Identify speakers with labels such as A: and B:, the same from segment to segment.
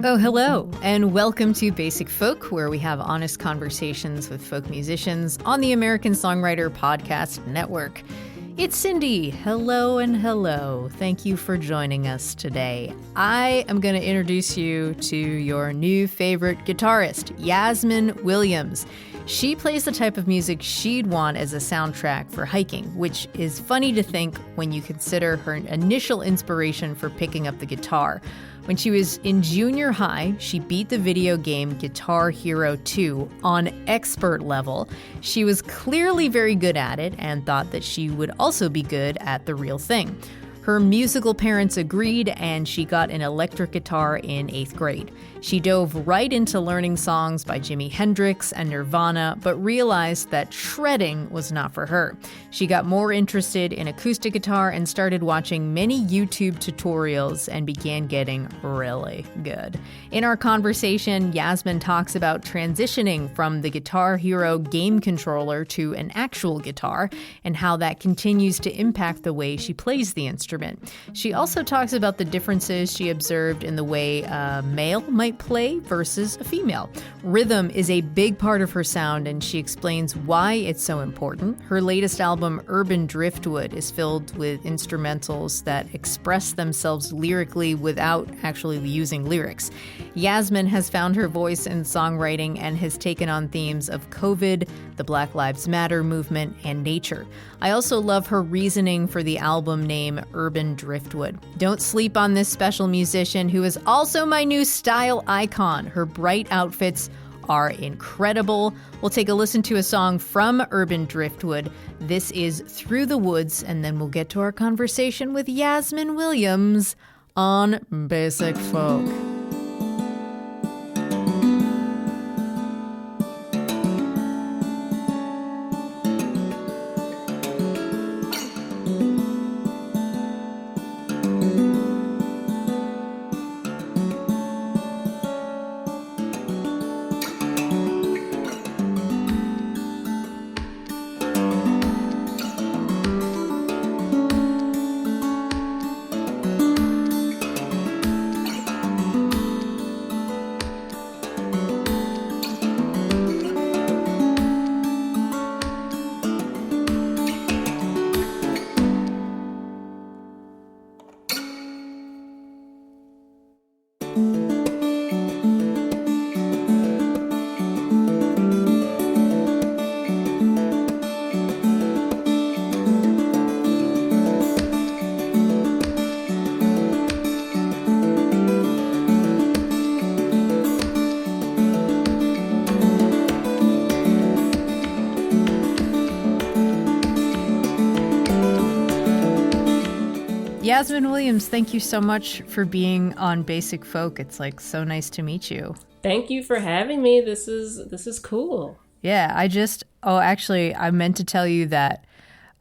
A: Oh, hello, and welcome to Basic Folk, where we have honest conversations with folk musicians on the American Songwriter Podcast Network. It's Cindy. Hello and hello. Thank you for joining us today. I am going to introduce you to your new favorite guitarist, Yasmin Williams. She plays the type of music she'd want as a soundtrack for hiking, which is funny to think when you consider her initial inspiration for picking up the guitar. When she was in junior high, she beat the video game Guitar Hero 2 on expert level. She was clearly very good at it and thought that she would also be good at the real thing. Her musical parents agreed, and she got an electric guitar in 8th grade. She dove right into learning songs by Jimi Hendrix and Nirvana, but realized that shredding was not for her. She got more interested in acoustic guitar and started watching many YouTube tutorials and began getting really good. In our conversation, Yasmin talks about transitioning from the Guitar Hero game controller to an actual guitar and how that continues to impact the way she plays the instrument. She also talks about the differences she observed in the way a male might play versus a female. Rhythm is a big part of her sound, and she explains why it's so important. Her latest album, Urban Driftwood, is filled with instrumentals that express themselves lyrically without actually using lyrics. Yasmin has found her voice in songwriting and has taken on themes of COVID, the Black Lives Matter movement, and nature. I also love her reasoning for the album name Urban Driftwood. Don't sleep on this special musician who is also my new style icon. Her bright outfits are incredible. We'll take a listen to a song from Urban Driftwood. This is Through the Woods, and then we'll get to our conversation with Yasmin Williams on Basic Folk. Yasmin Williams, thank you so much for being on Basic Folk. It's like so nice to meet you.
B: Thank you for having me. This is cool.
A: Yeah, actually, I meant to tell you that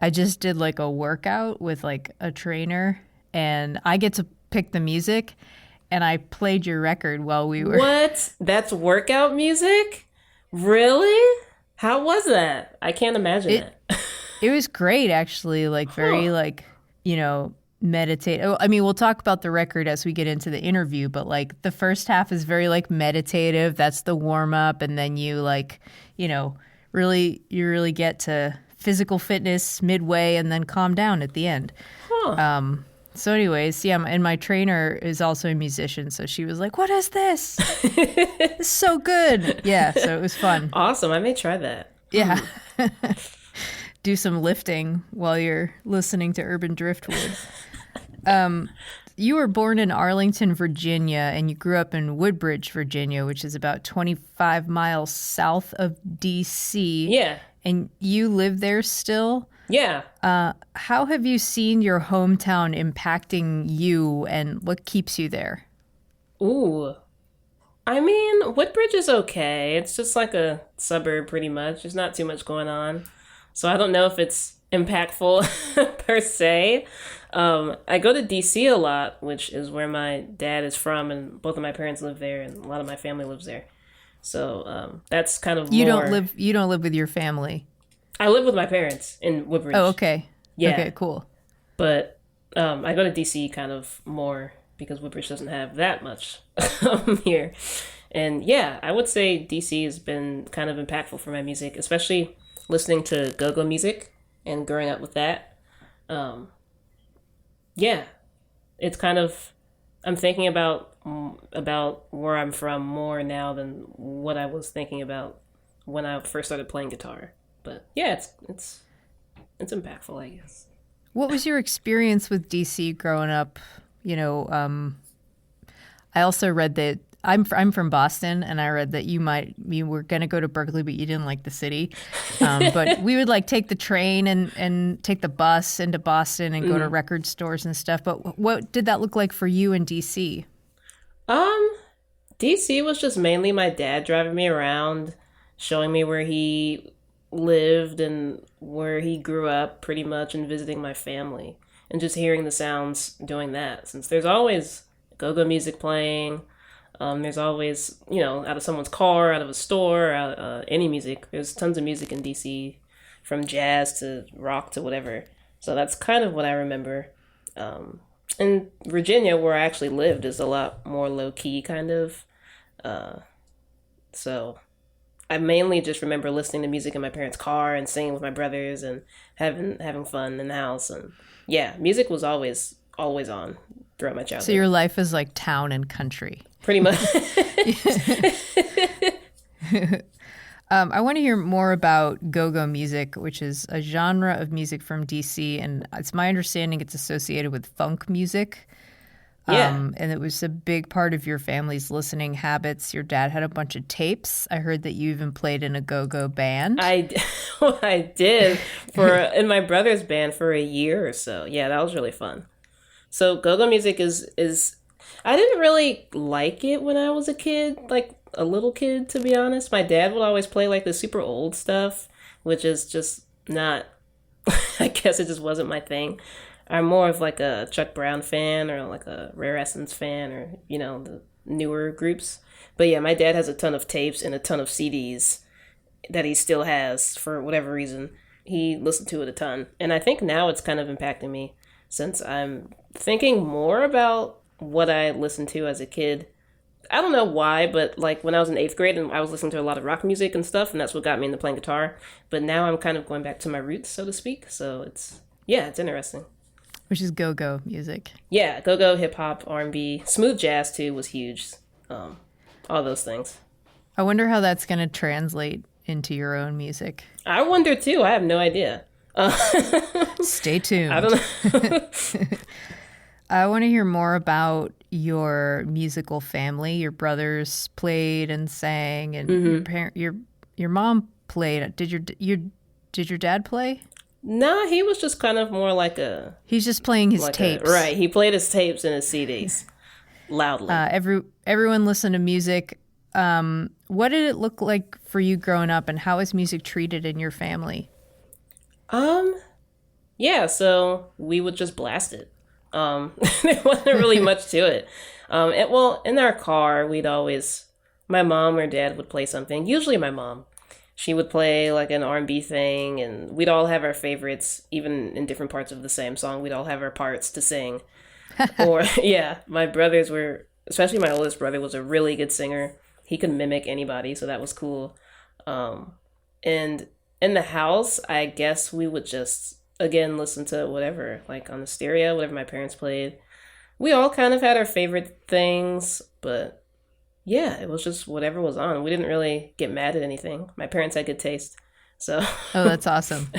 A: I just did like a workout with like a trainer, and I get to pick the music, and I played your record while we were...
B: What? That's workout music? Really? How was that? I can't imagine it.
A: It was great, actually, like very meditate. I mean, we'll talk about the record as we get into the interview, but like the first half is very like meditative. That's the warm up. And then you really get to physical fitness midway and then calm down at the end. So anyways, yeah. And my trainer is also a musician. So she was like, what is this? It's so good. Yeah. So it was fun.
B: Awesome. I may try that.
A: Yeah. Do some lifting while you're listening to Urban Driftwood. You were born in Arlington, Virginia, and you grew up in Woodbridge, Virginia, which is about 25 miles south of D.C.
B: Yeah.
A: And you live there still?
B: Yeah.
A: How have you seen your hometown impacting you, and what keeps you there?
B: Ooh. I mean, Woodbridge is okay. It's just like a suburb pretty much. There's not too much going on. So I don't know if it's impactful per se. I go to DC a lot, which is where my dad is from, and both of my parents live there, and a lot of my family lives there. So that's kind of
A: you don't live with your family.
B: I live with my parents in Woodbridge.
A: Oh, okay.
B: Yeah.
A: Okay, cool.
B: But I go to DC kind of more because Woodbridge doesn't have that much here. And yeah, I would say DC has been kind of impactful for my music, especially listening to go-go music and growing up with that. Yeah, it's kind of, I'm thinking about where I'm from more now than what I was thinking about when I first started playing guitar. But yeah, it's impactful, I guess.
A: What was your experience with DC growing up? I also read that I'm from Boston, and I read that you were going to go to Berkeley, but you didn't like the city. But we would like take the train and take the bus into Boston and go to record stores and stuff. But what did that look like for you in DC?
B: DC was just mainly my dad driving me around, showing me where he lived and where he grew up pretty much, and visiting my family and just hearing the sounds doing that, since there's always go-go music playing. There's always, out of someone's car, out of a store, any music. There's tons of music in DC, from jazz to rock to whatever. So that's kind of what I remember. In Virginia, where I actually lived, is a lot more low-key kind of. So I mainly just remember listening to music in my parents' car and singing with my brothers and having fun in the house. And yeah, music was always on throughout my childhood.
A: So your life is like town and country.
B: Pretty much.
A: I want to hear more about go-go music, which is a genre of music from DC, and it's my understanding it's associated with funk music.
B: Yeah.
A: And it was a big part of your family's listening habits. Your dad had a bunch of tapes. I heard that you even played in a go-go band.
B: I did in my brother's band for a year or so. Yeah, that was really fun. So go-go music is I didn't really like it when I was a kid, like a little kid, to be honest. My dad would always play like the super old stuff, which is just not, I guess it just wasn't my thing. I'm more of like a Chuck Brown fan, or like a Rare Essence fan, or, the newer groups. But yeah, my dad has a ton of tapes and a ton of CDs that he still has for whatever reason. He listened to it a ton. And I think now it's kind of impacting me, since I'm thinking more about what I listened to as a kid. I don't know why, but like when I was in 8th grade, and I was listening to a lot of rock music and stuff, and that's what got me into playing guitar. But now I'm kind of going back to my roots, so to speak. So it's interesting.
A: Which is go-go music.
B: Yeah, go-go, hip-hop, R&B. Smooth jazz, too, was huge. All those things.
A: I wonder how that's going to translate into your own music.
B: I wonder, too. I have no idea.
A: Stay tuned.
B: I don't know.
A: I want to hear more about your musical family. Your brothers played and sang, and your mom played. Did your dad play?
B: No, he was just kind of more like a...
A: He's just playing his tapes.
B: Right, he played his tapes and his CDs loudly.
A: Everyone listened to music. What did it look like for you growing up, and how is music treated in your family?
B: Yeah, so we would just blast it. There wasn't really much to it. In our car, my mom or dad would play something. Usually my mom. She would play like an R&B thing, and we'd all have our favorites, even in different parts of the same song. We'd all have our parts to sing. Or, yeah, my brothers were, especially my oldest brother, was a really good singer. He could mimic anybody, so that was cool. And in the house, I guess we would just, again, listen to whatever, like on the stereo, whatever my parents played. We all kind of had our favorite things, but yeah, it was just whatever was on. We didn't really get mad at anything. My parents had good taste, so.
A: Oh, that's awesome.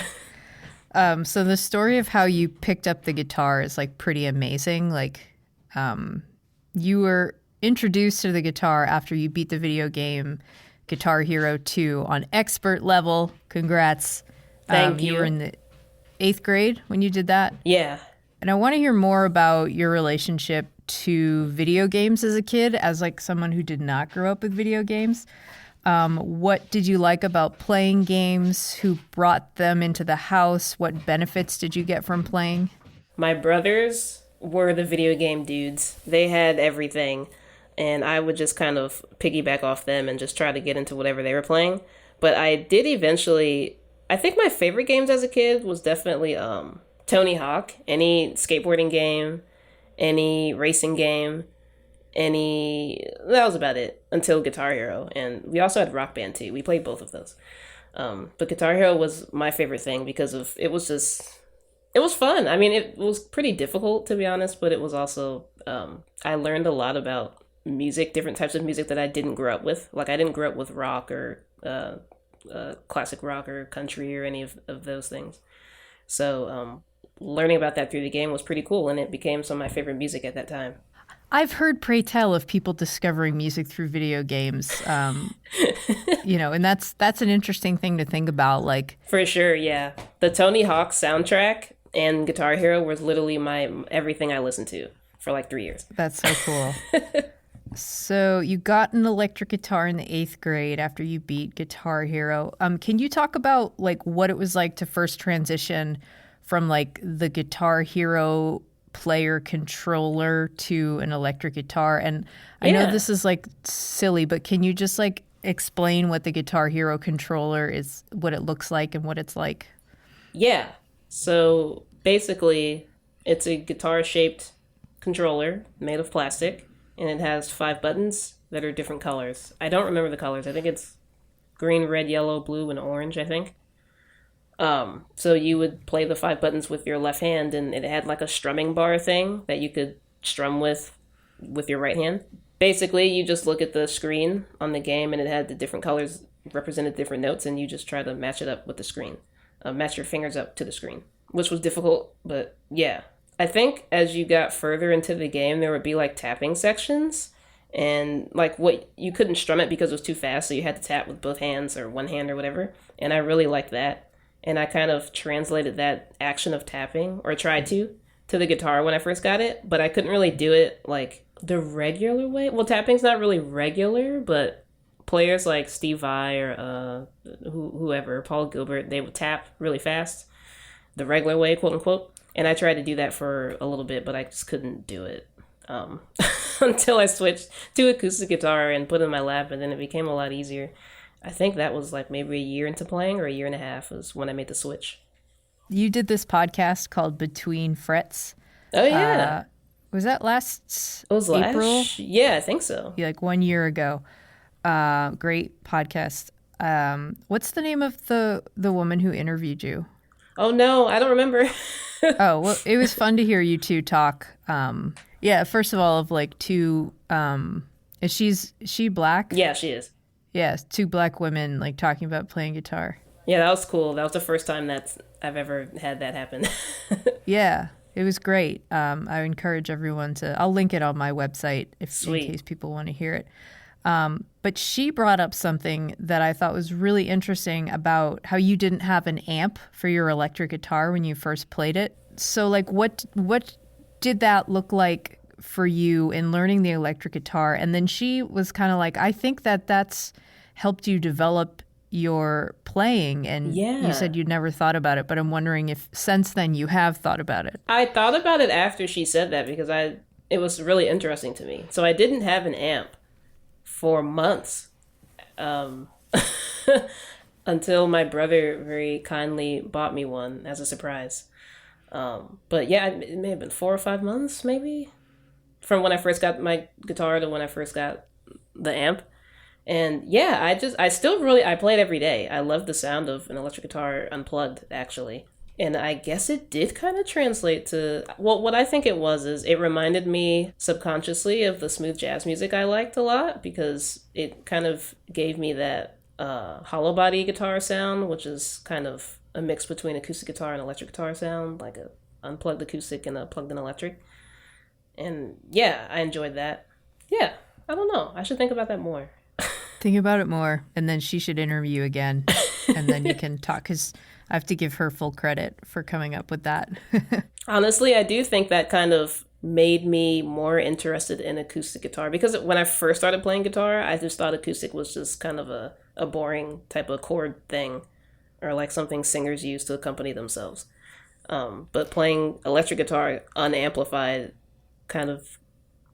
A: So the story of how you picked up the guitar is like pretty amazing. Like, you were introduced to the guitar after you beat the video game Guitar Hero 2 on expert level. Congrats.
B: Thank you.
A: You were in the 8th grade when you did that?
B: Yeah.
A: And I want to hear more about your relationship to video games as a kid, as like someone who did not grow up with video games. What did you like about playing games? Who brought them into the house? What benefits did you get from playing?
B: My brothers were the video game dudes. They had everything, and I would just kind of piggyback off them and just try to get into whatever they were playing. But I did eventually, I think my favorite games as a kid was definitely Tony Hawk, any skateboarding game, any racing game, that was about it until Guitar Hero. And we also had Rock Band too. We played both of those. But Guitar Hero was my favorite thing because it was fun. I mean, it was pretty difficult, to be honest, but it was also, I learned a lot about music, different types of music that I didn't grow up with. Like, I didn't grow up with rock or classic rock or country or any of those things. So learning about that through the game was pretty cool, and it became some of my favorite music at that time.
A: I've heard pray tell of people discovering music through video games, and that's an interesting thing to think about. Like,
B: for sure, yeah. The Tony Hawk soundtrack and Guitar Hero was literally my everything I listened to for like 3 years.
A: That's so cool. So you got an electric guitar in the 8th grade after you beat Guitar Hero. Can you talk about like what it was like to first transition from like the Guitar Hero player controller to an electric guitar? And I know this is like silly, but can you just like explain what the Guitar Hero controller is, what it looks like and what it's like?
B: Yeah. So basically it's a guitar shaped controller made of plastic, and it has 5 buttons that are different colors. I don't remember the colors. I think it's green, red, yellow, blue, and orange, I think. So you would play the 5 buttons with your left hand, and it had like a strumming bar thing that you could strum with your right hand. Basically, you just look at the screen on the game, and it had the different colors represented different notes, and you just try to match it up with the screen. Match your fingers up to the screen, which was difficult, but yeah. I think as you got further into the game, there would be like tapping sections, and like what you couldn't strum it because it was too fast, so you had to tap with both hands or one hand or whatever. And I really liked that. And I kind of translated that action of tapping, or tried to the guitar when I first got it, but I couldn't really do it like the regular way. Well, tapping's not really regular, but players like Steve Vai or whoever, Paul Gilbert, they would tap really fast, the regular way, quote unquote. And I tried to do that for a little bit, but I just couldn't do it until I switched to acoustic guitar and put it in my lap, and then it became a lot easier. I think that was like maybe a year into playing, or a year and a half was when I made the switch.
A: You did this podcast called Between Frets.
B: Oh, yeah.
A: Was that last
B: It was
A: April?
B: Yeah, I think so.
A: Yeah, like 1 year ago. Great podcast. What's the name of the woman who interviewed you?
B: Oh, no, I don't remember.
A: Oh, well, it was fun to hear you two talk. Yeah, first of all, of like two, is she black?
B: Yeah, she is.
A: Yeah, 2 black women like talking about playing guitar.
B: Yeah, that was cool. That was the first time that I've ever had that happen.
A: Yeah, it was great. I encourage everyone I'll link it on my website in case people want to hear it. But she brought up something that I thought was really interesting about how you didn't have an amp for your electric guitar when you first played it. So like what did that look like for you in learning the electric guitar? And then she was kind of like, I think that's helped you develop your playing. And you said you'd never thought about it, but I'm wondering if since then you have thought about it.
B: I thought about it after she said that because it was really interesting to me. So I didn't have an amp for months until my brother very kindly bought me one as a surprise. But yeah, it may have been 4 or 5 months maybe from when I first got my guitar to when I first got the amp. And yeah, I played every day. I love the sound of an electric guitar unplugged, actually. And I guess it did kind of translate to, well, what I think it was is it reminded me subconsciously of the smooth jazz music I liked a lot, because it kind of gave me that hollow body guitar sound, which is kind of a mix between acoustic guitar and electric guitar sound, like a unplugged acoustic and a plugged in electric. And yeah, I enjoyed that. Yeah, I don't know. I should think about that more.
A: Think about it more, and then she should interview you again, and then you can talk, because I have to give her full credit for coming up with that.
B: Honestly, I do think that kind of made me more interested in acoustic guitar, because when I first started playing guitar, I just thought acoustic was just kind of a boring type of chord thing, or like something singers use to accompany themselves. But playing electric guitar unamplified kind of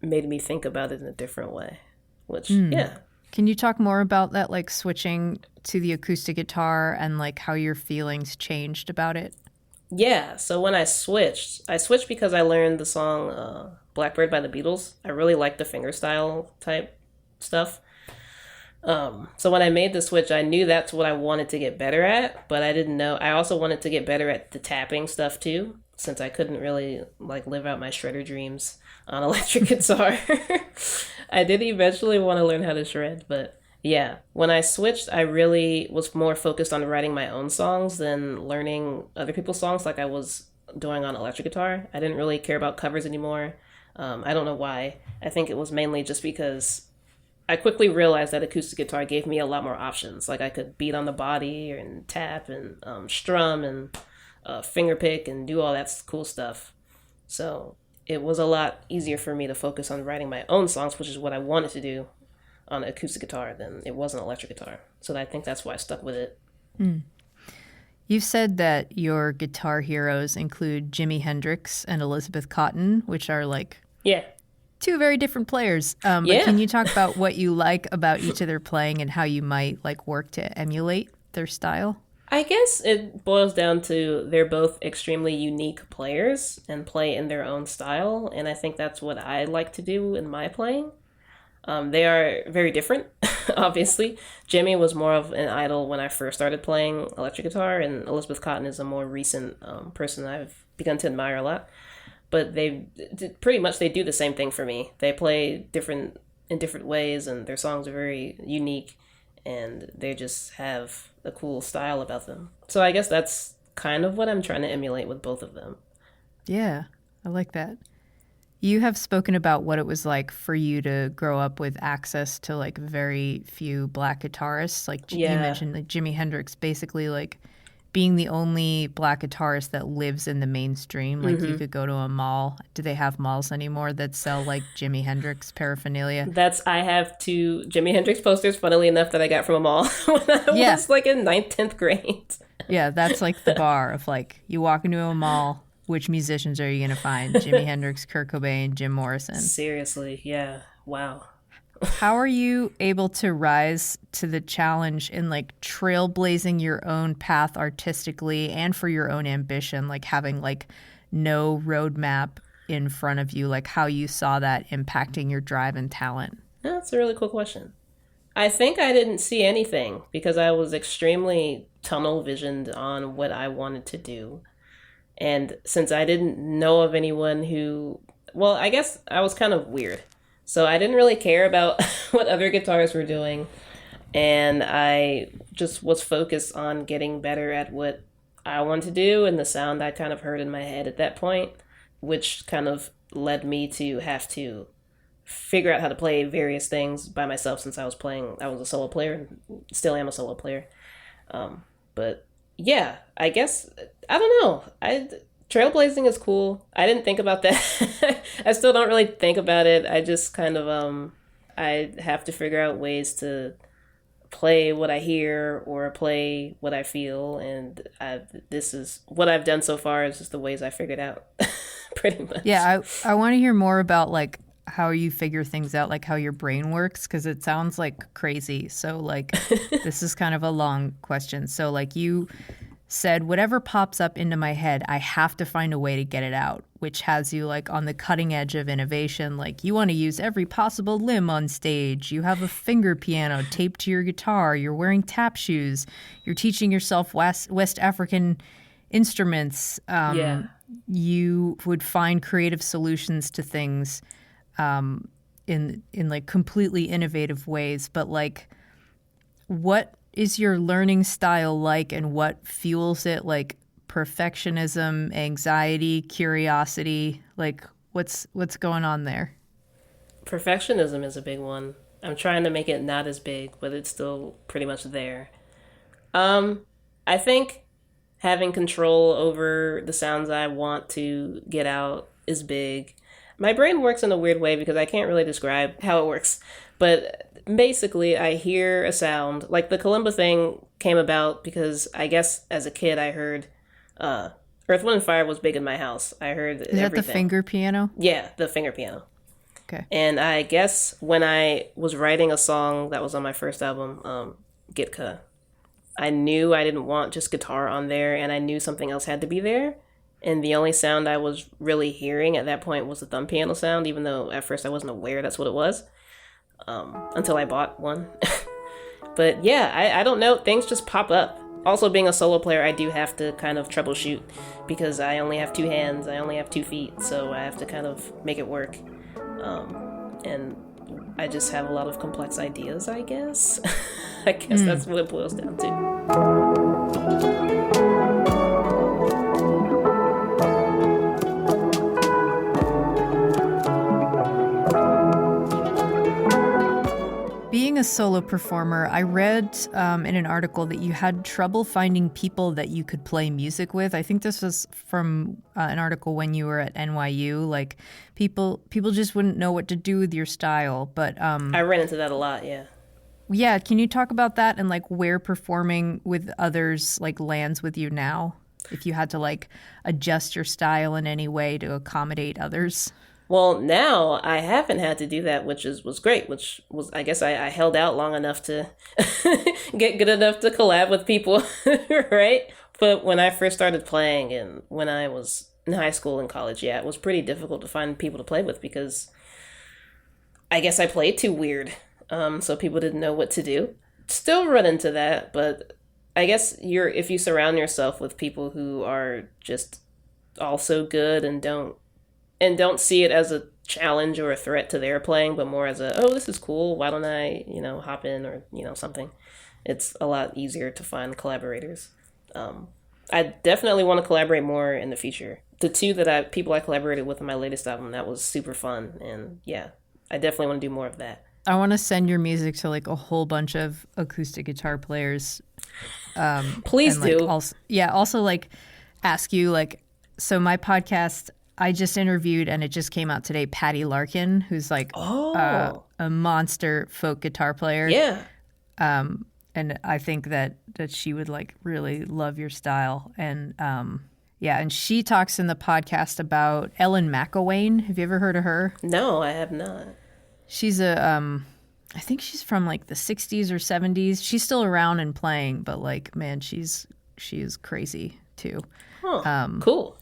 B: made me think about it in a different way, which, yeah.
A: Can you talk more about that, like switching to the acoustic guitar and like how your feelings changed about it?
B: Yeah, so when I switched because I learned the song Blackbird by the Beatles. I really like the fingerstyle type stuff. So when I made the switch, I knew that's what I wanted to get better at, but I didn't know. I also wanted to get better at the tapping stuff too, since I couldn't really like live out my shredder dreams on electric guitar. I did eventually want to learn how to shred, but yeah, when I switched, I really was more focused on writing my own songs than learning other people's songs like I was doing on electric guitar. I didn't really care about covers anymore. I don't know why. I think it was mainly just because I quickly realized that acoustic guitar gave me a lot more options. Like I could beat on the body and tap and strum and finger pick and do all that cool stuff. So it was a lot easier for me to focus on writing my own songs, which is what I wanted to do on acoustic guitar than it was on electric guitar. So I think that's why I stuck with it.
A: Mm. You've said that your guitar heroes include Jimi Hendrix and Elizabeth Cotten, which are like two very different players. But can you talk about what you like about each of their playing and how you might like work to emulate their style?
B: I guess it boils down to they're both extremely unique players and play in their own style. And I think that's what I like to do in my playing. They are very different, obviously. Jimmy was more of an idol when I first started playing electric guitar, and Elizabeth Cotten is a more recent person I've begun to admire a lot. But they do the same thing for me. They play in different ways, and their songs are very unique, and they just have a cool style about them. So I guess that's kind of what I'm trying to emulate with both of them.
A: Yeah, I like that. You have spoken about what it was like for you to grow up with access to like very few black guitarists. Like you mentioned, like Jimi Hendrix, basically like being the only black guitarist that lives in the mainstream. Like you could go to a mall. Do they have malls anymore that sell like Jimi Hendrix paraphernalia?
B: I have two Jimi Hendrix posters, funnily enough, that I got from a mall when I was like in 9th, 10th grade.
A: Yeah, that's like the bar of like you walk into a mall. Which musicians are you going to find? Jimi Hendrix, Kurt Cobain, Jim Morrison.
B: Seriously, yeah. Wow.
A: How are you able to rise to the challenge in like trailblazing your own path artistically and for your own ambition, like having like no roadmap in front of you, like how you saw that impacting your drive and talent?
B: That's a really cool question. I think I didn't see anything because I was extremely tunnel visioned on what I wanted to do. And since I didn't know of anyone I guess I was kind of weird. So I didn't really care about what other guitarists were doing. And I just was focused on getting better at what I wanted to do and the sound I kind of heard in my head at that point, which kind of led me to have to figure out how to play various things by myself since I was a solo player and still am a solo player. But yeah, I guess, I don't know. Trailblazing is cool. I didn't think about that. I still don't really think about it. I just kind of, I have to figure out ways to play what I hear or play what I feel. And this is what I've done so far is just the ways I figured out pretty much.
A: Yeah, I want to hear more about like how you figure things out, like how your brain works, because it sounds like crazy. So like this is kind of a long question. So like you said, whatever pops up into my head, I have to find a way to get it out, which has you like on the cutting edge of innovation. Like you want to use every possible limb on stage. You have a finger piano taped to your guitar. You're wearing tap shoes. You're teaching yourself West African instruments. You would find creative solutions to things in like completely innovative ways. But like, what is your learning style like, and what fuels it? Like perfectionism, anxiety, curiosity, like what's going on there?
B: Perfectionism is a big one. I'm trying to make it not as big, but it's still pretty much there. I think having control over the sounds I want to get out is big. My brain works in a weird way because I can't really describe how it works. But basically, I hear a sound. Like the kalimba thing came about because I guess as a kid I heard Earth, Wind & Fire was big in my house. I heard everything.
A: Is that the finger piano?
B: Yeah, the finger piano.
A: Okay.
B: And I guess when I was writing a song that was on my first album, Gitka, I knew I didn't want just guitar on there, and I knew something else had to be there. And the only sound I was really hearing at that point was the thumb piano sound, even though at first I wasn't aware that's what it was, until I bought one. But yeah, I don't know. Things just pop up. Also, being a solo player, I do have to kind of troubleshoot because I only have 2 hands, I only have 2 feet, so I have to kind of make it work. And I just have a lot of complex ideas, I guess. I guess that's what it boils down to.
A: Being a solo performer, I read in an article that you had trouble finding people that you could play music with. I think this was from an article when you were at NYU. Like, people just wouldn't know what to do with your style. But
B: I ran into that a lot, yeah.
A: Yeah, can you talk about that and like where performing with others like lands with you now? If you had to like adjust your style in any way to accommodate others?
B: Well, now I haven't had to do that, which was great, which was, I guess I held out long enough to get good enough to collab with people, right? But when I first started playing and when I was in high school and college, yeah, it was pretty difficult to find people to play with because I guess I played too weird, so people didn't know what to do. Still run into that, but I guess if you surround yourself with people who are just also good and don't see it as a challenge or a threat to their playing, but more as oh, this is cool, why don't I, hop in or, something. It's a lot easier to find collaborators. I definitely want to collaborate more in the future. The 2 people I collaborated with in my latest album, that was super fun. And yeah, I definitely want to do more of that.
A: I want to send your music to like a whole bunch of acoustic guitar players.
B: Please
A: and,
B: do.
A: Also like ask you like, so my podcast, I just interviewed, and it just came out today, Patty Larkin, who's like a monster folk guitar player.
B: Yeah.
A: And I think that she would like really love your style. And and she talks in the podcast about Ellen McElwain. Have you ever heard of her?
B: No, I have not.
A: She's I think she's from like the 60s or 70s. She's still around and playing, but like, man, she is crazy too.
B: Huh. Cool.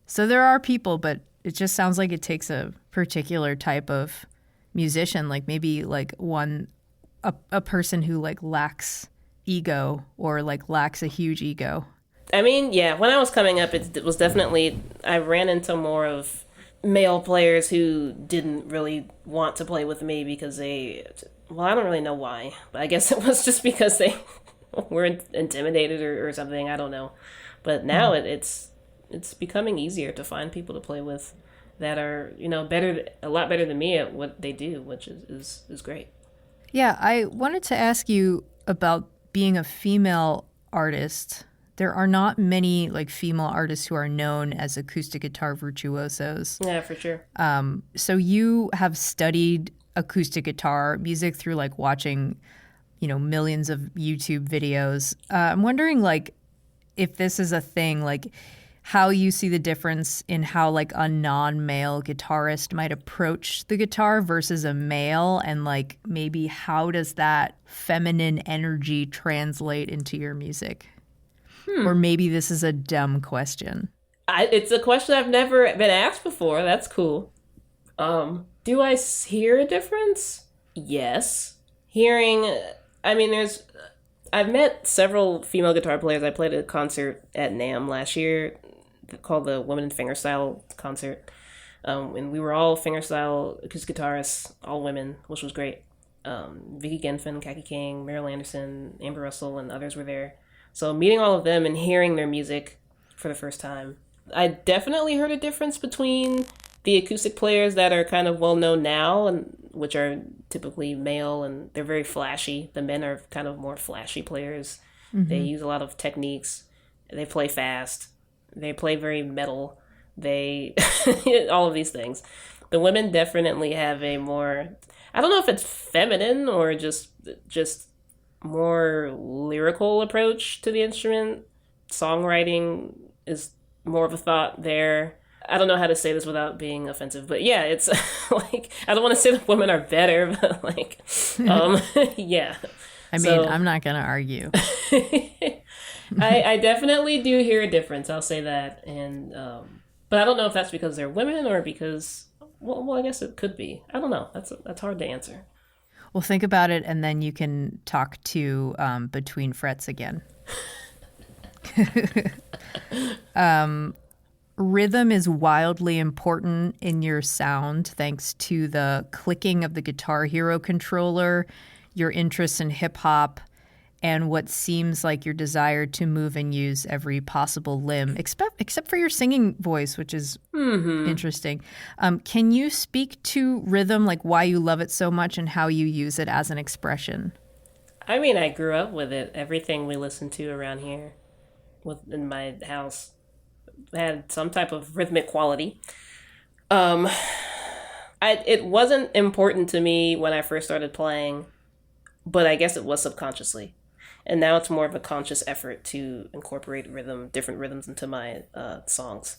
A: So there are people, but it just sounds like it takes a particular type of musician, like maybe like a person who like lacks ego or like lacks a huge ego.
B: I mean, yeah, when I was coming up, it was definitely, I ran into more of male players who didn't really want to play with me because I don't really know why, but I guess it was just because they were intimidated or something, I don't know. But now it's becoming easier to find people to play with that are, a lot better than me at what they do, which is great.
A: Yeah, I wanted to ask you about being a female artist. There are not many like female artists who are known as acoustic guitar virtuosos.
B: Yeah, for sure.
A: So you have studied acoustic guitar music through like watching, millions of YouTube videos. I'm wondering like if this is a thing, like how you see the difference in how like a non-male guitarist might approach the guitar versus a male, and like maybe how does that feminine energy translate into your music? Or maybe this is a dumb question.
B: It's a question I've never been asked before. That's cool. Do I hear a difference? Yes. I've met several female guitar players. I played a concert at NAMM last year called the Women in Fingerstyle concert. And we were all fingerstyle acoustic guitarists, all women, which was great. Vicky Genfin, Kaki King, Meryl Anderson, Amber Russell, and others were there. So meeting all of them and hearing their music for the first time, I definitely heard a difference between the acoustic players that are kind of well known now, and which are typically male, and they're very flashy. The men are kind of more flashy players. Mm-hmm. They use a lot of techniques. They play fast. They play very metal. They all of these things. The women definitely have a more, I don't know if it's feminine or just more lyrical approach to the instrument. Songwriting is more of a thought there. I don't know how to say this without being offensive, but yeah, it's like, I don't want to say that women are better, but like, yeah.
A: I mean, I'm not going to argue.
B: I definitely do hear a difference. I'll say that. And but I don't know if that's because they're women or because, well, I guess it could be. I don't know. That's hard to answer.
A: Well, think about it, and then you can talk to between frets again. Rhythm is wildly important in your sound thanks to the clicking of the Guitar Hero controller, your interest in hip hop, and what seems like your desire to move and use every possible limb, except for your singing voice, which is interesting. Can you speak to rhythm, like why you love it so much and how you use it as an expression?
B: I mean, I grew up with it. Everything we listened to around here in my house had some type of rhythmic quality. It wasn't important to me when I first started playing, but I guess it was subconsciously. And now it's more of a conscious effort to incorporate different rhythms into my songs.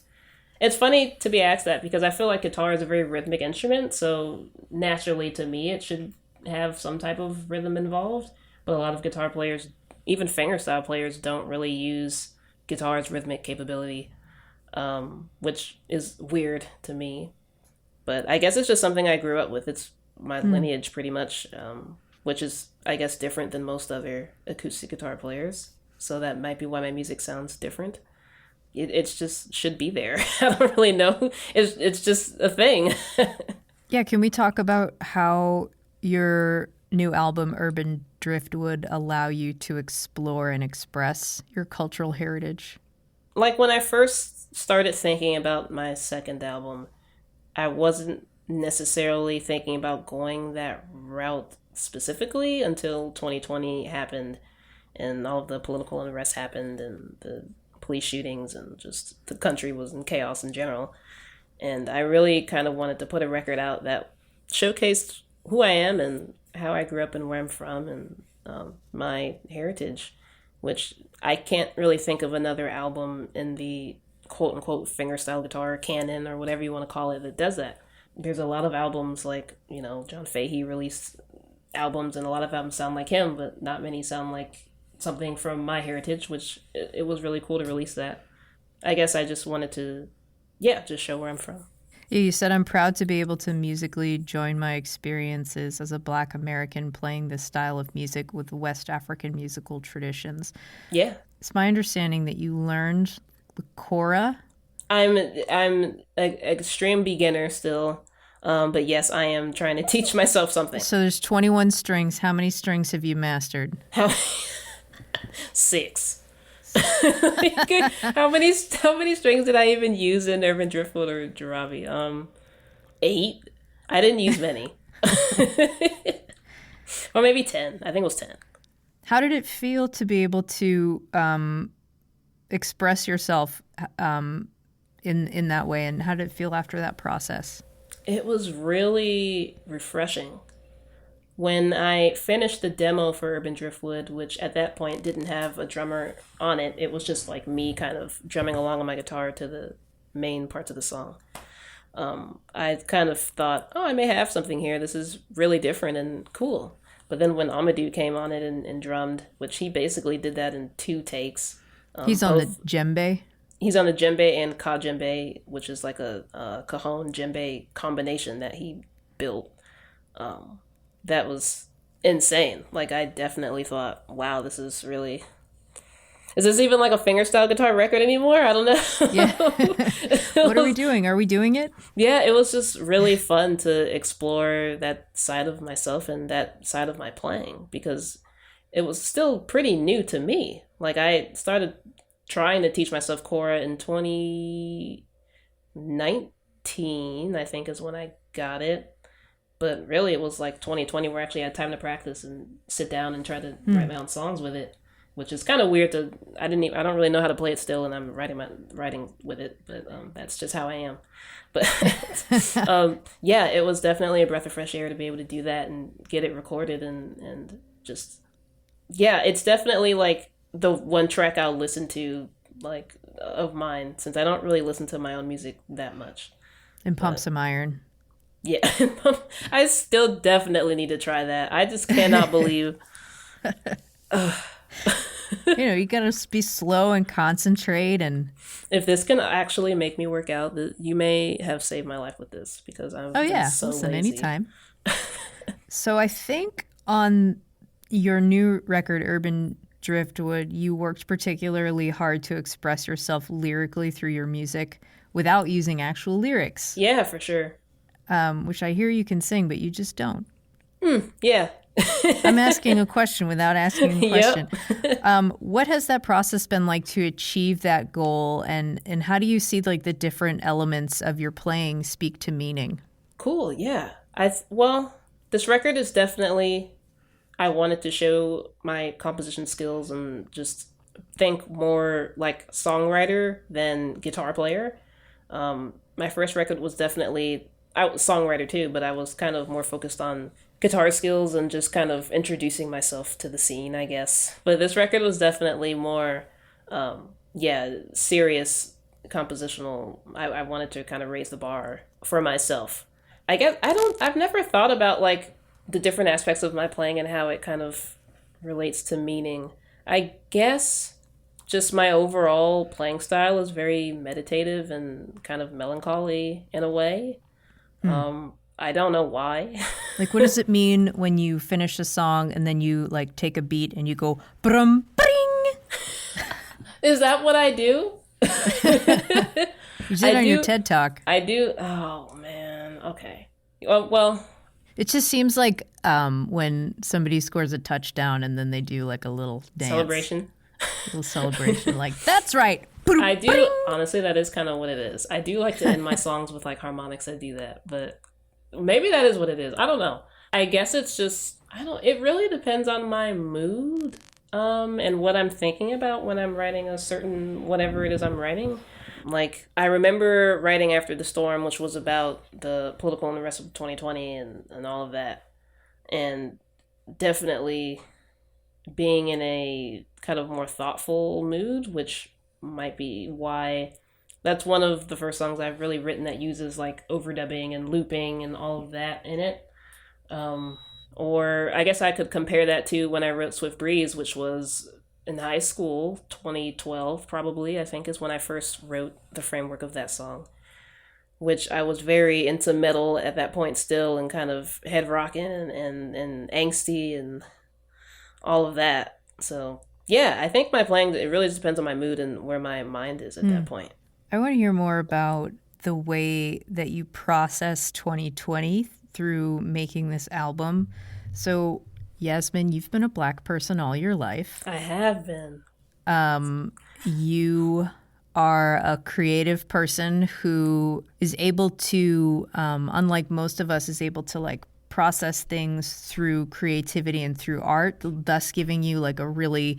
B: It's funny to be asked that because I feel like guitar is a very rhythmic instrument, so naturally to me it should have some type of rhythm involved. But a lot of guitar players, even fingerstyle players, don't really use guitar's rhythmic capability, which is weird to me. But I guess it's just something I grew up with. It's my lineage pretty much, which is, I guess, different than most other acoustic guitar players. So that might be why my music sounds different. It's just should be there. I don't really know. It's just a thing.
A: Yeah, can we talk about how your new album, Urban Driftwood, allow you to explore and express your cultural heritage?
B: Like when I first started thinking about my second album, I wasn't necessarily thinking about going that route specifically until 2020 happened and all of the political unrest happened and the police shootings and just the country was in chaos in general. And I really kind of wanted to put a record out that showcased who I am and how I grew up and where I'm from and my heritage, which I can't really think of another album in the quote-unquote fingerstyle guitar canon or whatever you want to call it that does that. There's a lot of albums like, John Fahey released albums and a lot of albums sound like him, but not many sound like something from my heritage, which it was really cool to release that. I guess I just wanted to, just show where I'm from.
A: You said, I'm proud to be able to musically join my experiences as a Black American playing this style of music with West African musical traditions.
B: Yeah.
A: It's my understanding that you learned the kora.
B: I'm an extreme beginner still, but yes, I am trying to teach myself something.
A: So there's 21 strings. How many strings have you mastered?
B: 6. How many strings did I even use in Urban Driftwood or Jarabi? 8. I didn't use many. Or maybe 10. I think it was 10.
A: How did it feel to be able to express yourself in that way, and how did it feel after that process?
B: It was really refreshing. When I finished the demo for Urban Driftwood, which at that point didn't have a drummer on it, it was just like me kind of drumming along on my guitar to the main parts of the song. I kind of thought, I may have something here. This is really different and cool. But then when Amadou came on it and drummed, which he basically did that in 2 takes.
A: He's on the djembe?
B: He's on the djembe and ka djembe, which is like a cajon djembe combination that he built. That was insane. Like, I definitely thought, wow, this is really... Is this even like a fingerstyle guitar record anymore? I don't know.
A: Yeah. What are we doing? Are we doing it?
B: Yeah, it was just really fun to explore that side of myself and that side of my playing because it was still pretty new to me. Like, I started trying to teach myself kora in 2019, I think is when I got it. But really, it was like 2020 where I actually had time to practice and sit down and try to write my own songs with it, which is kind of weird. I don't really know how to play it still, and I'm writing with it. But that's just how I am. But yeah, it was definitely a breath of fresh air to be able to do that and get it recorded and just it's definitely like the one track I'll listen to like of mine since I don't really listen to my own music that much.
A: And pump some iron.
B: Yeah, I still definitely need to try that. I just cannot believe
A: You gotta be slow and concentrate. And
B: if this can actually make me work out, you may have saved my life with this, because I'm so
A: listen,
B: lazy.
A: anytime. So I think on your new record, Urban Driftwood, you worked particularly hard to express yourself lyrically through your music without using actual lyrics.
B: Yeah, for sure.
A: Which I hear you can sing, but you just don't.
B: Yeah.
A: I'm asking a question without asking a question.
B: Yep.
A: What has that process been like to achieve that goal, and how do you see like the different elements of your playing speak to meaning?
B: Cool, yeah. Well, this record is definitely, I wanted to show my composition skills and just think more like songwriter than guitar player. My first record was definitely, I was songwriter too, but I was kind of more focused on guitar skills and just kind of introducing myself to the scene, I guess. But this record was definitely more, serious compositional. I wanted to kind of raise the bar for myself. I guess I've never thought about like the different aspects of my playing and how it kind of relates to meaning. I guess just my overall playing style is very meditative and kind of melancholy in a way. I don't know why.
A: Like, what does it mean when you finish a song and then you like take a beat and you go brum bring?
B: Is that what I do?
A: You did it on your TED Talk.
B: I do. Oh man. Okay. Well.
A: It just seems like when somebody scores a touchdown and then they do like a little dance.
B: Celebration.
A: Little celebration. Like, that's right.
B: I do. Honestly, that is kind of what it is. I do like to end my songs with like harmonics. I do that. But maybe that is what it is. I don't know. I guess it's just, it really depends on my mood and what I'm thinking about when I'm writing a certain, whatever it is I'm writing. Like, I remember writing After the Storm, which was about the political unrest of 2020 and all of that. And definitely being in a kind of more thoughtful mood, which might be why that's one of the first songs I've really written that uses like overdubbing and looping and all of that in it. Or I guess I could compare that to when I wrote Swift Breeze, which was in high school, 2012 probably, I think is when I first wrote the framework of that song, which I was very into metal at that point still and kind of head rocking and angsty and all of that. So yeah, I think my playing, it really just depends on my mood and where my mind is at that point.
A: I want to hear more about the way that you process 2020 through making this album. So Yasmin, you've been a Black person all your life.
B: I have been.
A: You are a creative person who is able to, unlike most of us, is able to like process things through creativity and through art, thus giving you like a really,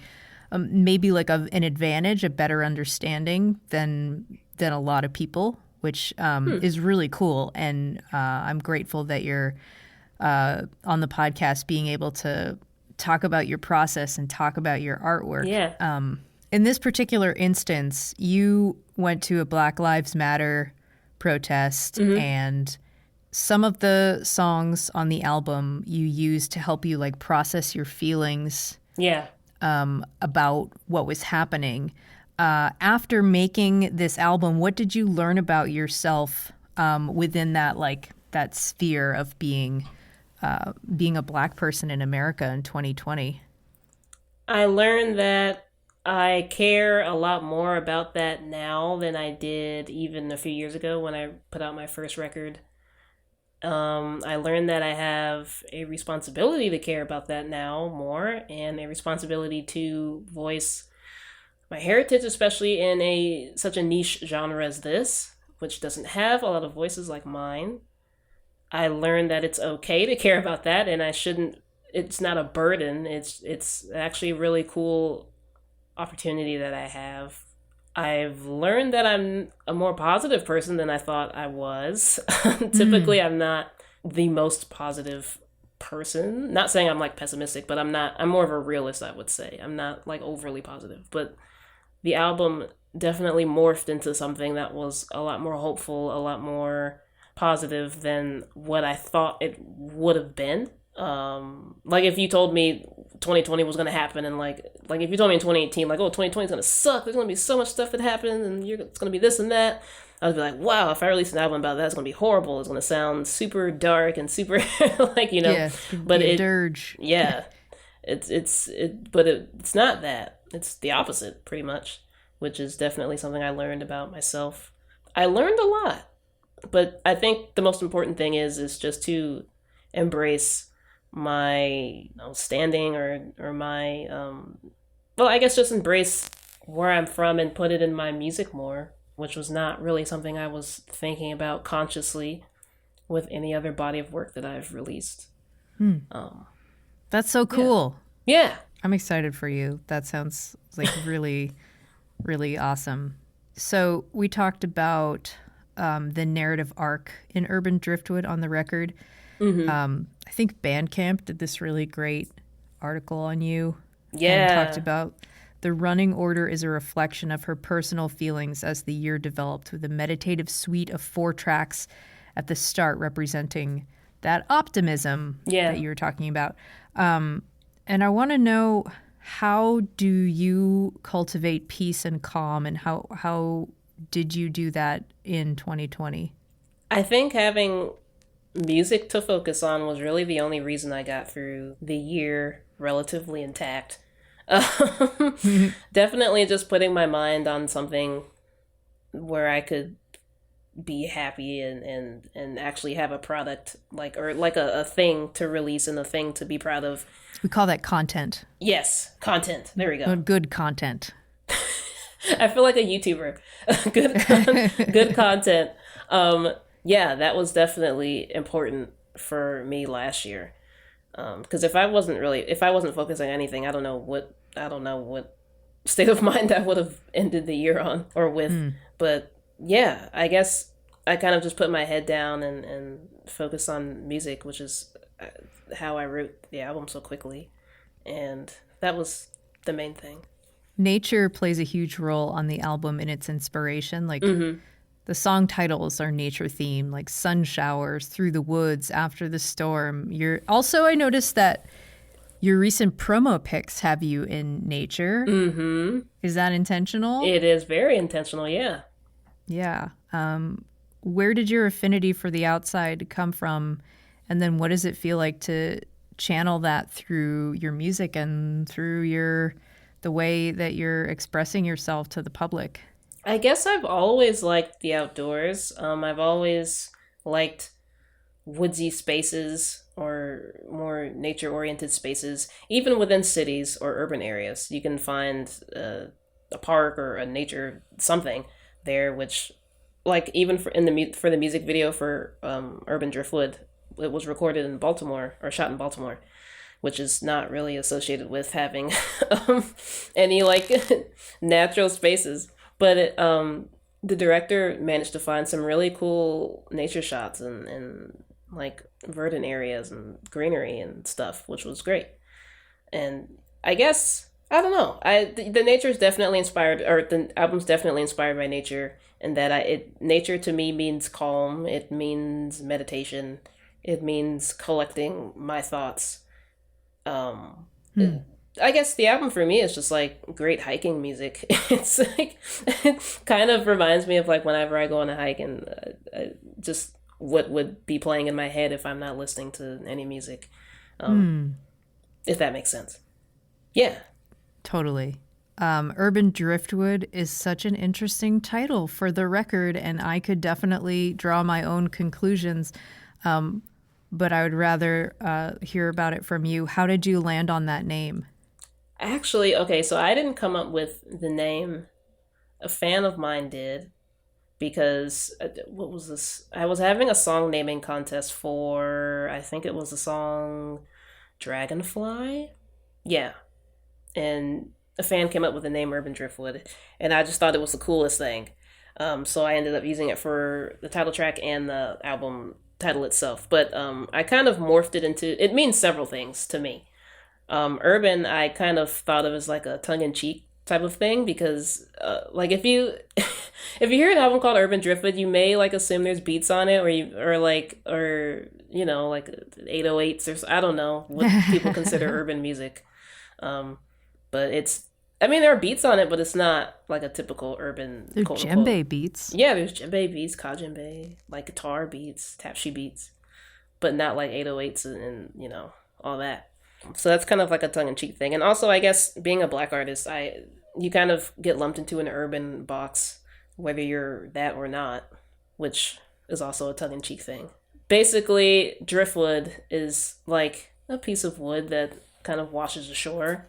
A: maybe like an advantage, a better understanding than a lot of people, which is really cool. And I'm grateful that you're on the podcast being able to talk about your process and talk about your artwork.
B: Yeah.
A: In this particular instance, you went to a Black Lives Matter protest, and some of the songs on the album you used to help you like process your feelings about what was happening. After making this album, what did you learn about yourself within that sphere of being a Black person in America in 2020?
B: I learned that I care a lot more about that now than I did even a few years ago when I put out my first record. I learned that I have a responsibility to care about that now more, and a responsibility to voice my heritage, especially in such a niche genre as this, which doesn't have a lot of voices like mine. I learned that it's okay to care about that, and it's not a burden. It's actually a really cool opportunity that I have. I've learned that I'm a more positive person than I thought I was. Typically, I'm not the most positive person. Not saying I'm like pessimistic, but I'm more of a realist, I would say. I'm not like overly positive, but the album definitely morphed into something that was a lot more hopeful, a lot more positive than what I thought it would have been. Like if you told me 2020 was going to happen, and like if you told me in 2018, like, oh, 2020 is going to suck, there's going to be so much stuff that happened, and it's going to be this and that, I would be like, wow, if I release an album about that, it's going to be horrible. It's going to sound super dark and super like, you know,
A: yeah,
B: but
A: a dirge.
B: Yeah, but it's not that. It's the opposite, pretty much, which is definitely something I learned about myself. I learned a lot, but I think the most important thing is just to embrace my standing or my well, I guess just embrace where I'm from and put it in my music more, which was not really something I was thinking about consciously with any other body of work that I've released.
A: That's so cool.
B: Yeah.
A: I'm excited for you. That sounds like really, really awesome. So we talked about the narrative arc in Urban Driftwood on the record. I think Bandcamp did this really great article on you.
B: Yeah.
A: And talked about the running order is a reflection of her personal feelings as the year developed, with a meditative suite of 4 tracks at the start representing that optimism that you were talking about. And I want to know, how do you cultivate peace and calm, and how did you do that in 2020?
B: I think having music to focus on was really the only reason I got through the year relatively intact. Definitely just putting my mind on something where I could be happy and actually have a product, like a thing to release and a thing to be proud of.
A: We call that content.
B: Yes, content. There we go.
A: Good content.
B: I feel like a YouTuber. Good content. Yeah, that was definitely important for me last year. Because if I wasn't focusing on anything, I don't know what state of mind I would have ended the year on or with. But yeah, I guess I kind of just put my head down and focus on music, which is how I wrote the album so quickly. And that was the main thing.
A: Nature plays a huge role on the album in its inspiration. Like the song titles are nature themed, like sun showers, through the woods, after the storm. I noticed that your recent promo pics have you in nature. Is that intentional?
B: It is very intentional, yeah.
A: Yeah. Where did your affinity for the outside come from? And then what does it feel like to channel that through your music and through the way that you're expressing yourself to the public?
B: I guess I've always liked the outdoors. I've always liked woodsy spaces or more nature-oriented spaces. Even within cities or urban areas, you can find a park or a nature something there, which, like, even for the music video for Urban Driftwood, it was recorded in Baltimore, or shot in Baltimore, which is not really associated with having any like natural spaces. But the director managed to find some really cool nature shots and like verdant areas and greenery and stuff, which was great. And I guess, I don't know, the nature is definitely inspired, or the album's definitely inspired by nature, and that nature to me means calm. It means meditation. It means collecting my thoughts. I guess the album for me is just like great hiking music. It's like, it kind of reminds me of like whenever I go on a hike, and just what would be playing in my head if I'm not listening to any music. If that makes sense. Yeah. Totally.
A: Urban Driftwood is such an interesting title for the record, and I could definitely draw my own conclusions. But I would rather hear about it from you. How did you land on that name?
B: Actually, okay, so I didn't come up with the name. A fan of mine did, because, what was this? I was having a song naming contest for, I think it was the song Dragonfly? Yeah. And a fan came up with the name Urban Driftwood, and I just thought it was the coolest thing. So I ended up using it for the title track and the album title itself. But I kind of morphed it into, it means several things to me. Urban, I kind of thought of as like a tongue-in-cheek type of thing, because like if you if you hear an album called Urban Driftwood, you may like assume there's beats on it, or like 808s or I don't know what people consider urban music. But there are beats on it, but it's not like a typical urban.
A: They're djembe beats.
B: Yeah, there's djembe beats, ka djembe, like guitar beats, tapshi beats, but not like 808s and all that. So that's kind of like a tongue-in-cheek thing. And also, I guess, being a Black artist, you kind of get lumped into an urban box, whether you're that or not, which is also a tongue-in-cheek thing. Basically, driftwood is like a piece of wood that kind of washes ashore.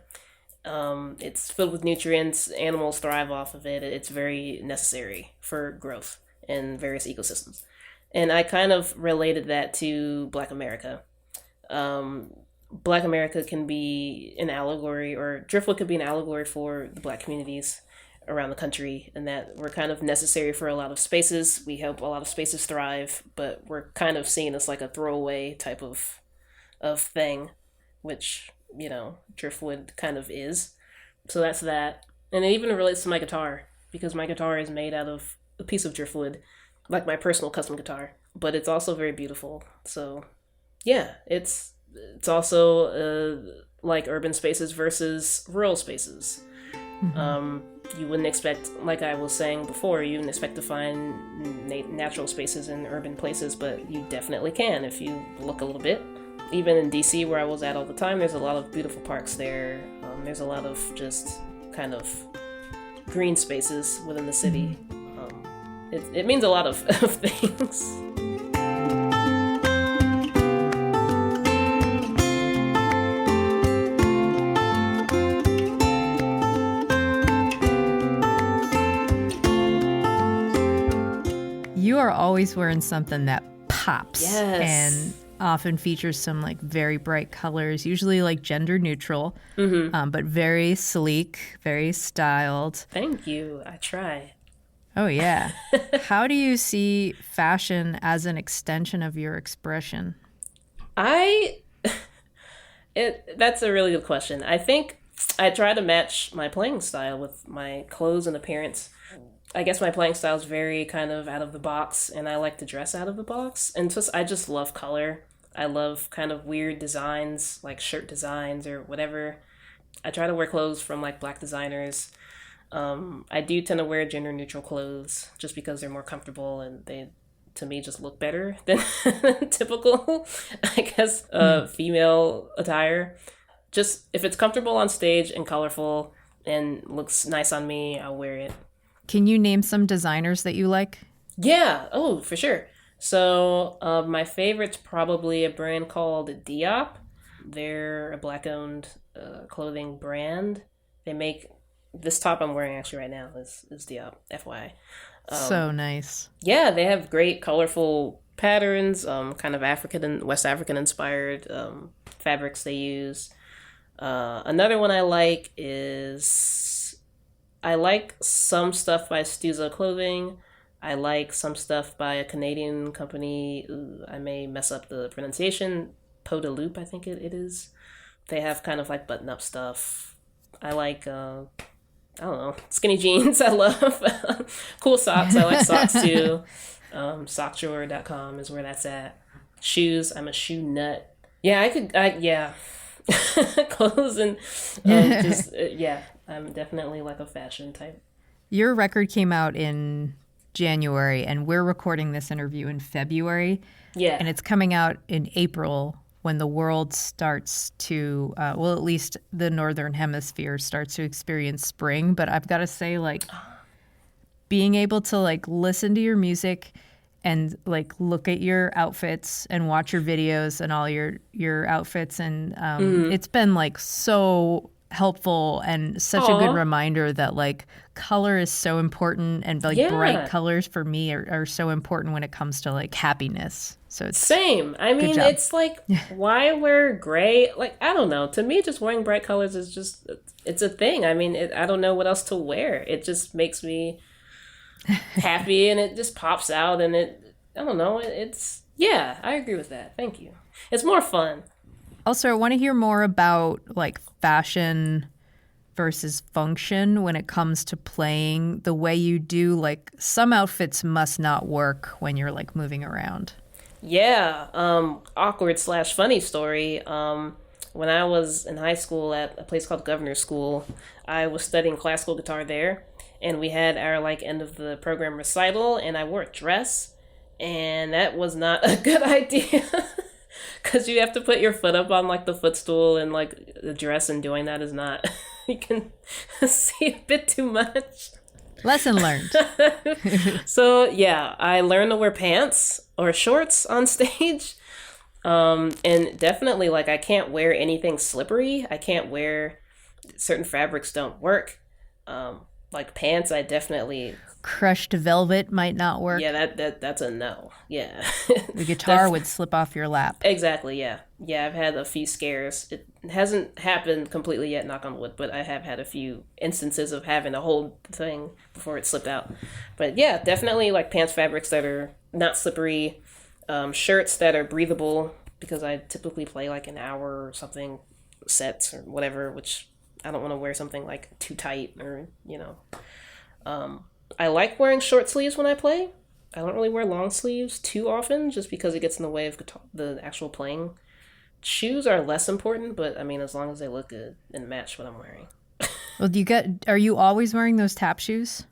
B: It's filled with nutrients. Animals thrive off of it. It's very necessary for growth in various ecosystems. And I kind of related that to Black America. Black America can be an allegory, or driftwood could be an allegory for the Black communities around the country, and that we're kind of necessary for a lot of spaces. We help a lot of spaces thrive, but we're kind of seen as like a throwaway type of thing, which, driftwood kind of is. So that's that. And it even relates to my guitar, because my guitar is made out of a piece of driftwood, like my personal custom guitar, but it's also very beautiful. So yeah, it's also like urban spaces versus rural spaces. Mm-hmm. You wouldn't expect, like I was saying before, you wouldn't expect to find natural spaces in urban places, but you definitely can if you look a little bit. Even in DC, where I was at all the time, there's a lot of beautiful parks there. There's a lot of just kind of green spaces within the city. It means a lot of things.
A: You are always wearing something that pops.
B: Yes.
A: And often features some like very bright colors, usually like gender neutral, but very sleek, very styled.
B: Thank you. I try.
A: Oh, yeah. How do you see fashion as an extension of your expression?
B: That's a really good question. I think I try to match my playing style with my clothes and appearance. I guess my playing style is very kind of out of the box, and I like to dress out of the box. And I just love color. I love kind of weird designs, like shirt designs or whatever. I try to wear clothes from like Black designers. I do tend to wear gender neutral clothes just because they're more comfortable and they, to me, just look better than typical, I guess, female attire. Just if it's comfortable on stage and colorful and looks nice on me, I'll wear it.
A: Can you name some designers that you like?
B: Yeah. Oh, for sure. So my favorite's probably a brand called Diop. They're a Black-owned clothing brand. They make this top I'm wearing actually right now is Diop, FYI.
A: So nice.
B: Yeah, they have great colorful patterns, kind of African and West African inspired fabrics they use. Another one I like is I like some stuff by Stuzo Clothing. I like some stuff by a Canadian company. I may mess up the pronunciation. Peau de Loup, I think it is. They have kind of like button-up stuff. I like, I don't know, skinny jeans. I love cool socks. I like socks too. Sockdrawer.com is where that's at. Shoes. I'm a shoe nut. Yeah, yeah. Clothes and just, yeah. I'm definitely like a fashion type.
A: Your record came out in January, and we're recording this interview in February.
B: Yeah.
A: And it's coming out in April when the world starts to, at least the Northern Hemisphere starts to experience spring. But I've got to say, like, being able to, like, listen to your music and, like, look at your outfits and watch your videos and all your outfits. And it's been, like, so helpful and such a good reminder that like color is so important, and like bright colors for me are so important when it comes to like happiness. So it's
B: same. I mean, it's like, why wear gray? Like, I don't know. To me, just wearing bright colors is just, it's a thing. I mean, I don't know what else to wear. It just makes me happy and it just pops out and I don't know. Yeah, I agree with that. Thank you. It's more fun.
A: Also, I want to hear more about like fashion versus function when it comes to playing the way you do. Like some outfits must not work when you're like moving around.
B: Yeah, awkward slash funny story. When I was in high school at a place called Governor's School, I was studying classical guitar there, and we had our like end of the program recital, and I wore a dress, and that was not a good idea. Because you have to put your foot up on like the footstool and like the dress, and doing that is not, you can see a bit too much.
A: Lesson learned.
B: So yeah, I learned to wear pants or shorts on stage. And definitely like I can't wear anything slippery. I can't wear certain fabrics don't work. Like pants, I definitely
A: Crushed velvet might not work.
B: yeah, that's a no. Yeah.
A: The guitar would slip off your lap.
B: Exactly, yeah. Yeah, I've had a few scares. It hasn't happened completely yet, knock on wood, but I have had a few instances of having to hold the thing before it slipped out. But yeah, definitely like pants fabrics that are not slippery, shirts that are breathable, because I typically play like an hour or something, sets or whatever, which I don't want to wear something like too tight or, you know. I like wearing short sleeves when I play. I don't really wear long sleeves too often just because it gets in the way of the actual playing. Shoes are less important, but I mean, as long as they look good and match what I'm wearing.
A: Well, are you always wearing those tap shoes?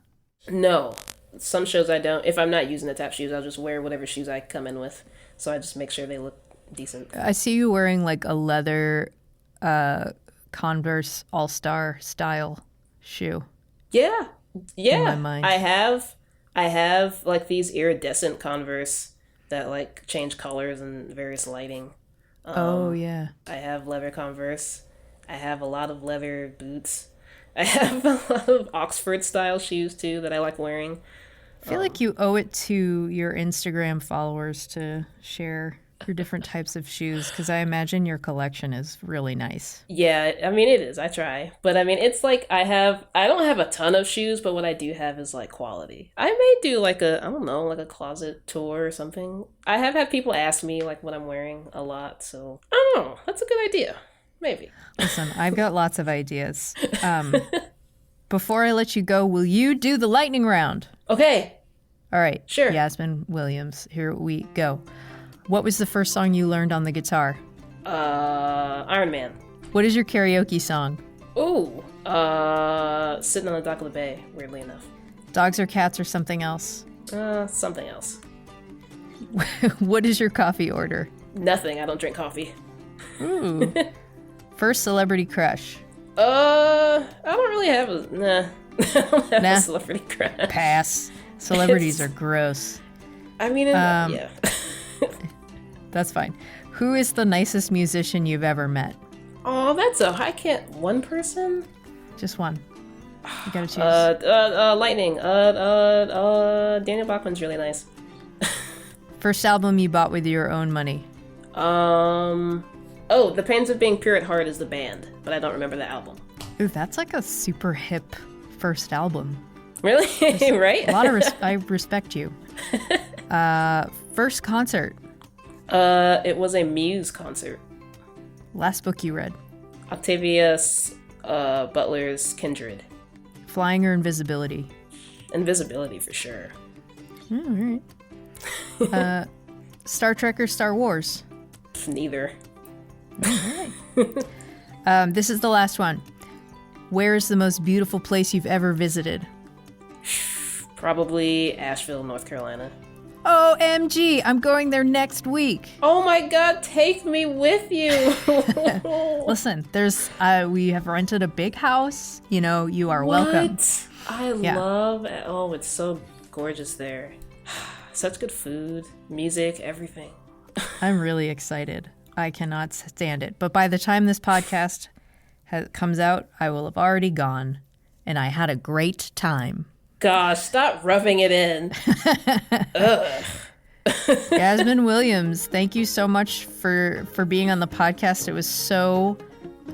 B: No. Some shows I don't. If I'm not using the tap shoes, I'll just wear whatever shoes I come in with. So I just make sure they look decent.
A: I see you wearing like a leather Converse All-Star style shoe.
B: Yeah. Yeah.
A: In my mind.
B: I have like these iridescent Converse that like change colors and various lighting.
A: Oh yeah.
B: I have leather Converse. I have a lot of leather boots. I have a lot of Oxford style shoes too that I like wearing.
A: I feel like you owe it to your Instagram followers to share your different types of shoes, because I imagine your collection is really nice.
B: Yeah, I mean it is. I try. But I mean it's like I don't have a ton of shoes, but what I do have is like quality. I may do like like a closet tour or something. I have had people ask me like what I'm wearing a lot, so I don't know. That's a good idea. Maybe.
A: Listen, I've got lots of ideas. Before I let you go, will you do the lightning round?
B: Okay.
A: All right.
B: Sure.
A: Yasmin Williams, here we go. What was the first song you learned on the guitar?
B: Iron Man.
A: What is your karaoke song?
B: Ooh. Sitting on the Dock of the Bay, weirdly enough.
A: Dogs or cats or something else?
B: Something else.
A: What is your coffee order?
B: Nothing. I don't drink coffee.
A: Ooh. First celebrity crush?
B: I don't really have a... Nah. I don't have a celebrity crush.
A: Pass. Celebrities are gross.
B: I mean, yeah.
A: That's fine. Who is the nicest musician you've ever met?
B: Oh, I can't... One person?
A: Just one. You gotta choose.
B: Lightning. Daniel Bachman's really nice.
A: First album you bought with your own money?
B: Oh, The Pains of Being Pure at Heart is the band, but I don't remember the album.
A: Ooh, that's like a super hip first album.
B: Really? Right?
A: A lot of I respect you. First concert?
B: It was a Muse concert.
A: Last book you read?
B: Octavia Butler's Kindred.
A: Flying or invisibility?
B: Invisibility for sure.
A: All right. Star Trek or Star Wars?
B: Neither.
A: All right. This is the last one. Where is the most beautiful place you've ever visited?
B: Probably Asheville, North Carolina.
A: OMG, I'm going there next week.
B: Oh my God, take me with you.
A: Listen, we have rented a big house. You know, you are welcome.
B: I love it. Oh, it's so gorgeous there. Such good food, music, everything.
A: I'm really excited. I cannot stand it. But by the time this podcast comes out, I will have already gone. And I had a great time.
B: Gosh, stop rubbing it in. Ugh.
A: Yasmin Williams, thank you so much for being on the podcast. It was so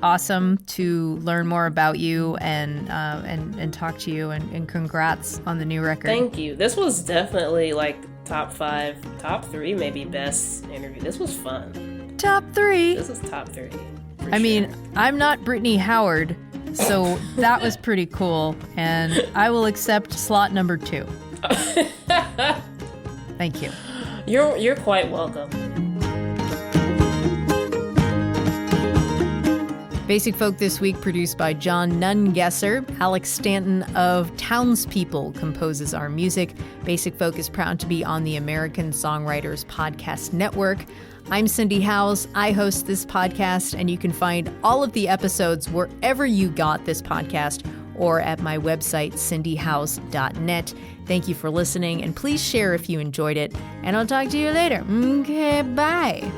A: awesome to learn more about you and talk to you, and congrats on the new record.
B: Thank you. This was definitely like top 5, top 3 maybe best interview. This was fun.
A: Top 3?
B: This is top 3.
A: I mean, I'm not Brittany Howard, so that was pretty cool, and I will accept slot number 2. Thank you.
B: You're quite welcome.
A: Basic Folk this week produced by John Nungesser. Alex Stanton of Townspeople composes our music. Basic Folk is proud to be on the American Songwriters Podcast Network. I'm Cindy Howes. I host this podcast, and you can find all of the episodes wherever you got this podcast or at my website, cindyhowes.net. Thank you for listening, and please share if you enjoyed it, and I'll talk to you later. Okay, bye.